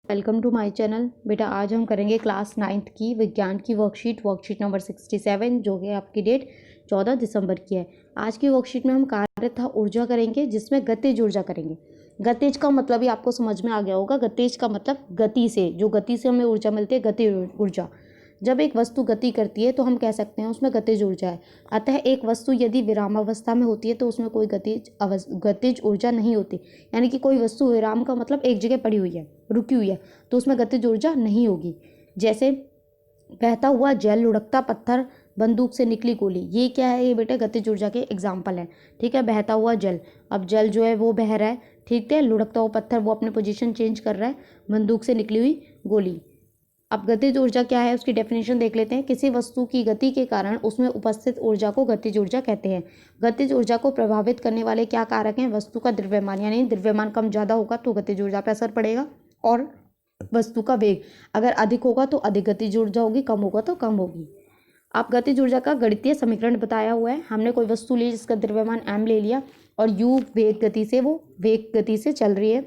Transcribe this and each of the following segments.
Welcome to my channel. बेटा आज हम करेंगे क्लास 9th की विज्ञान की वर्कशीट नंबर 67 जो कि आपकी डेट 14 दिसंबर की है। आज की वर्कशीट में हम कार्य तथा ऊर्जा करेंगे जिसमें गतिज ऊर्जा करेंगे। गतिज का मतलब ही आपको समझ में आ गया होगा। गतिज का मतलब गति से, जो गति से हमें ऊर्जा मिलती है, गतिज ऊर्जा। जब एक वस्तु गति करती है तो हम कह सकते हैं उसमें गतिज ऊर्जा है। अतः एक वस्तु यदि विरामावस्था में होती है तो उसमें कोई गतिज ऊर्जा नहीं होती। यानी कि कोई वस्तु, विराम का मतलब एक जगह पड़ी हुई है, रुकी हुई है, तो उसमें गतिज ऊर्जा नहीं होगी। जैसे बहता हुआ जल, लुढ़कता पत्थर, बंदूक से निकली गोली, ये क्या है? ये बेटे गतिज ऊर्जा के एग्जाम्पल है। ठीक है, बहता हुआ जल, अब जल जो है वो बह रहा है, ठीक है। लुढ़कता हुआ पत्थर वो अपने पोजीशन चेंज कर रहा है। बंदूक से निकली हुई गोली। अब गतिज ऊर्जा क्या है उसकी डेफिनेशन देख लेते हैं। किसी वस्तु की गति के कारण उसमें उपस्थित ऊर्जा को गतिज ऊर्जा कहते हैं। गतिज ऊर्जा को प्रभावित करने वाले क्या कारक हैं? वस्तु का द्रव्यमान, यानी द्रव्यमान कम ज़्यादा होगा तो गतिज ऊर्जा पर असर पड़ेगा, और वस्तु का वेग अगर अधिक होगा तो अधिक गतिज ऊर्जा होगी, कम होगा तो कम होगी। अब गतिज ऊर्जा का गणितीय समीकरण बताया हुआ है। हमने कोई वस्तु ली जिसका द्रव्यमान m ले लिया और u वेग गति से, वो वेग गति से चल रही है।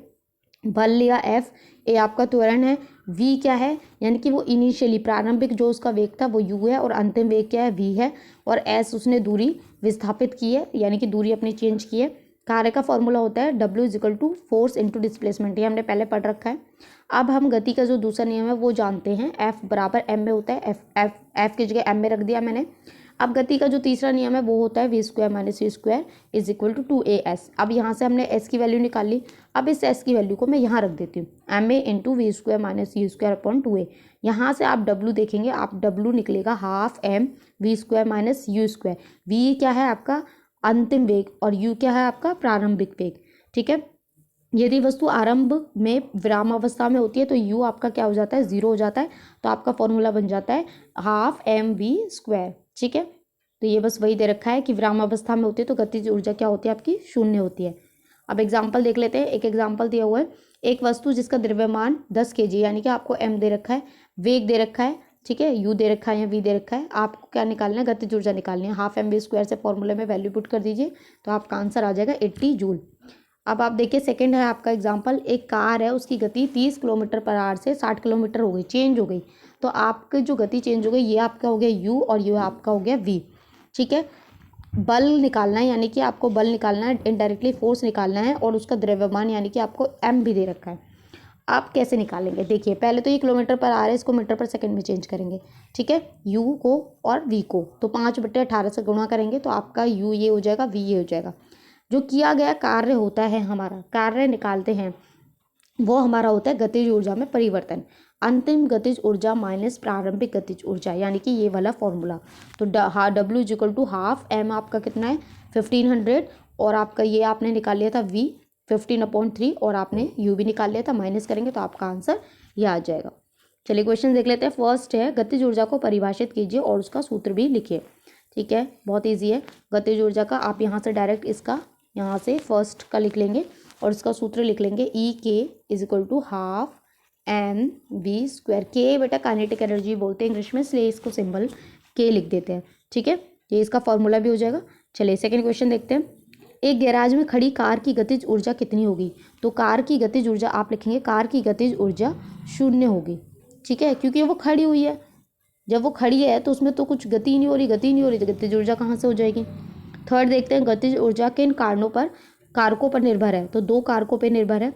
बल लिया F, ए आपका त्वरण है। v क्या है? यानी कि वो इनिशियली प्रारंभिक जो उसका वेग था वो u है, और अंतिम वेग क्या है? v है। और s उसने दूरी विस्थापित की है, यानी कि दूरी अपनी चेंज की है। कार्य का फॉर्मूला होता है W = फोर्स इंटू डिस्प्लेसमेंट, ये हमने पहले पढ़ रखा है। अब हम गति का जो दूसरा नियम है वो जानते हैं। F बराबर m में होता है। F की जगह m में रख दिया मैंने। अब गति का जो तीसरा नियम है वो होता है v² - c² = 2as। अब यहाँ से हमने s की वैल्यू निकाल ली। अब इस s की वैल्यू को मैं यहाँ रख देती हूँ, ma × v² - c² / 2a। यहाँ से आप w देखेंगे, आप w निकलेगा ½ m v² - u²। v क्या है? आपका अंतिम वेग, और u क्या है? आपका प्रारंभिक वेग। ठीक है, यदि वस्तु आरंभ में विराम अवस्था में होती है तो u आपका क्या हो जाता है? 0 हो जाता है। तो आपका फॉर्मूला बन जाता है ½ mv²। ठीक है, तो ये बस वही दे रखा है कि विराम अवस्था में होती है तो गतिज ऊर्जा क्या होती है? आपकी 0 होती है। अब एग्जाम्पल देख लेते हैं। एक एग्जाम्पल दिया हुआ है, एक वस्तु जिसका द्रव्यमान 10 kg, यानी कि आपको m दे रखा है, वेग दे रखा है, ठीक है, u दे रखा है या v दे रखा है। आपको क्या निकालना है? गतिज ऊर्जा निकालनी है। ½ mv² से फॉर्मूले में वैल्यू पुट कर दीजिए तो आपका आंसर आ जाएगा 80 जूल। अब आप देखिए, सेकंड है आपका एग्जाम्पल। एक कार है, उसकी गति 30 km/h से 60 किलोमीटर हो गई, चेंज हो गई। तो आपकी जो गति चेंज हो गई, ये आपका हो गया u और ये आपका हो गया v। ठीक है, बल निकालना है, यानी कि आपको बल निकालना है, इनडायरेक्टली फोर्स निकालना है, और उसका द्रव्यमान यानी कि आपको m भी दे रखा है। आप कैसे निकालेंगे? देखिए, पहले तो ये km/h है, इसको मीटर पर सेकंड में चेंज करेंगे। ठीक है, u को और v को तो 5/18 से गुणा करेंगे तो आपका u ये हो जाएगा, v ये हो जाएगा। जो किया गया कार्य होता है, हमारा कार्य निकालते हैं, वो हमारा होता है गतिज ऊर्जा में परिवर्तन। अंतिम गतिज ऊर्जा माइनस प्रारंभिक गतिज ऊर्जा, यानी कि ये वाला फॉर्मूला। तो W = ½ m आपका कितना है? 1500, और आपका ये आपने निकाल लिया था v 15/3, और आपने u भी निकाल लिया था, माइनस करेंगे तो आपका आंसर ये आ जाएगा। चलिए क्वेश्चन देख लेते हैं। फर्स्ट है, गतिज ऊर्जा को परिभाषित कीजिए और उसका सूत्र भी लिखिए। ठीक है, बहुत ईजी है। गतिज ऊर्जा का आप यहाँ से डायरेक्ट इसका, यहाँ से फर्स्ट का लिख लेंगे और इसका सूत्र लिख लेंगे। E = ½ mv²। के बेटा काइनेटिक एनर्जी बोलते हैं इंग्लिश में, इसलिए इसको सिंबल के लिख देते हैं। ठीक है, ये इसका फॉर्मूला भी हो जाएगा। चलिए सेकंड क्वेश्चन देखते हैं। एक गैराज में खड़ी कार की गतिज ऊर्जा कितनी होगी? तो कार की गतिज ऊर्जा आप लिखेंगे, कार की गतिज ऊर्जा 0 होगी। ठीक है, क्योंकि वो खड़ी हुई है। जब वो खड़ी है तो उसमें तो कुछ गति नहीं हो रही, गति नहीं हो रही, तो गतिज ऊर्जा कहाँ से हो जाएगी? थर्ड देखते हैं, गतिज ऊर्जा किन कारकों पर निर्भर है? तो 2 कारकों पर निर्भर है।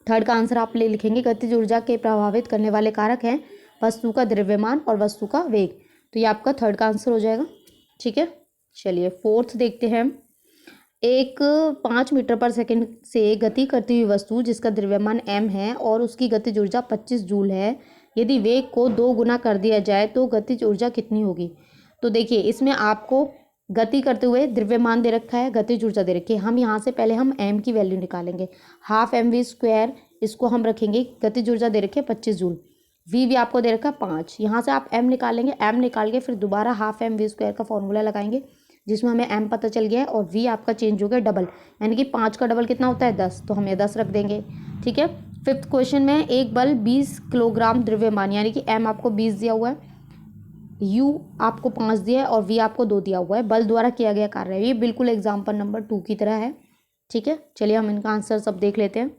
थर्ड का आंसर आप ले लिखेंगे, गतिज ऊर्जा के प्रभावित करने वाले कारक हैं वस्तु का द्रव्यमान और वस्तु का वेग। तो ये आपका थर्ड का आंसर हो जाएगा। ठीक है, चलिए फोर्थ देखते हैं। एक 5 मीटर/सेकंड से गति करती हुई वस्तु जिसका द्रव्यमान m है और उसकी गतिज ऊर्जा 25 जूल है, यदि वेग को 2 गुना कर दिया जाए तो गतिज ऊर्जा कितनी होगी? तो देखिए, इसमें आपको गति करते हुए द्रव्यमान दे रखा है, गतिज ऊर्जा दे रखी है। हम यहाँ से पहले हम m की वैल्यू निकालेंगे। ½ mv², इसको हम रखेंगे, गतिज ऊर्जा दे रखी है 25 जूल। v भी आपको दे रखा है 5। यहाँ से आप m निकालेंगे, m निकाल के फिर दोबारा ½ mv² का फॉर्मूला लगाएंगे, जिसमें हमें m पता चल गया है, और v आपका चेंज हो गया डबल, यानी कि 5 का डबल कितना होता है? 10, तो हम ये 10 रख देंगे। ठीक है, फिफ्थ क्वेश्चन में एक बल 20 किलोग्राम द्रव्यमान, यानी कि m आपको 20 दिया हुआ है, u आपको 5 दिया है और v आपको 2 दिया हुआ है, बल द्वारा किया गया कार्य है। ये बिल्कुल एग्जाम्पल नंबर 2 की तरह है। ठीक है, चलिए हम इनका आंसर सब देख लेते हैं।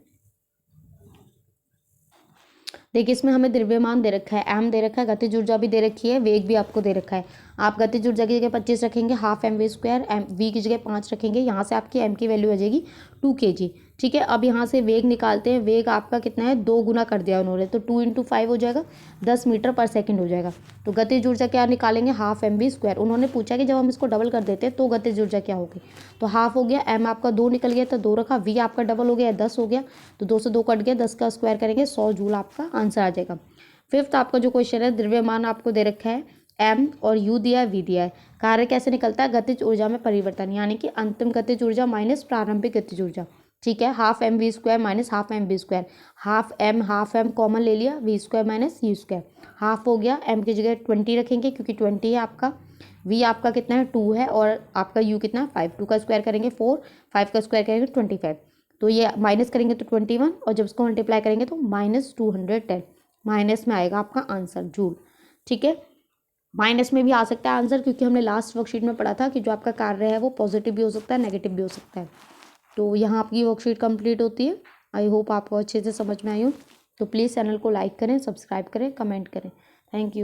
देखिए इसमें हमें द्रव्यमान दे रखा है, एम दे रखा है, गतिज ऊर्जा भी दे रखी है, वेग भी आपको दे रखा है। आप गतिज ऊर्जा की जगह 25 रखेंगे, half M V square, M V की जगह 5 रखेंगे, यहाँ से आपकी एम की वैल्यू आ जाएगी 2 kg। ठीक है, अब यहाँ से वेग निकालते हैं। वेग आपका कितना है, 2 गुना कर दिया उन्होंने, तो 2 × 5 हो जाएगा, 10 मीटर पर सेकेंड हो जाएगा। तो गतिज ऊर्जा क्या निकालेंगे, हाफ एम वी स्क्वायर। उन्होंने पूछा कि जब हम इसको डबल कर देते हैं तो गतिज ऊर्जा क्या होगी, तो हाफ हो गया, एम आपका 2 निकल गया तो 2 रखा, वी आपका डबल हो गया 10 हो गया, तो 2 से 2 कट गया, 10 का स्क्वायर करेंगे 100 जूल आपका आंसर आ जाएगा। फिफ्थ आपका जो क्वेश्चन है, द्रव्यमान आपको दे रखा है, एम और यू दिया है, वी दिया है। कार्य कैसे निकलता है, गतिज ऊर्जा में परिवर्तन, यानी कि अंतिम गतिज ऊर्जा माइनस प्रारंभिक गतिज ऊर्जा। ठीक है, half M V square minus half M V square, half M common ले लिया, V square minus U square, half हो गया, एम की जगह 20 रखेंगे क्योंकि 20 है आपका, वी आपका कितना है 2 है, और आपका यू कितना है 5, 2 का स्क्वायर करेंगे 4, 5 का स्क्वायर करेंगे 25, तो ये माइनस करेंगे तो 21, और जब इसको मल्टीप्लाई करेंगे तो -210, माइनस में आएगा आपका आंसर जूल। ठीक है, माइनस में भी आ सकता है आंसर, क्योंकि हमने लास्ट वर्कशीट में पढ़ा था कि जो आपका कार्य है वो पॉजिटिव भी हो सकता है, नेगेटिव भी हो सकता है। तो यहाँ आपकी वर्कशीट कंप्लीट होती है। आई होप आपको अच्छे से समझ में आई हो। तो प्लीज़ चैनल को लाइक करें, सब्सक्राइब करें, कमेंट करें। Thank you.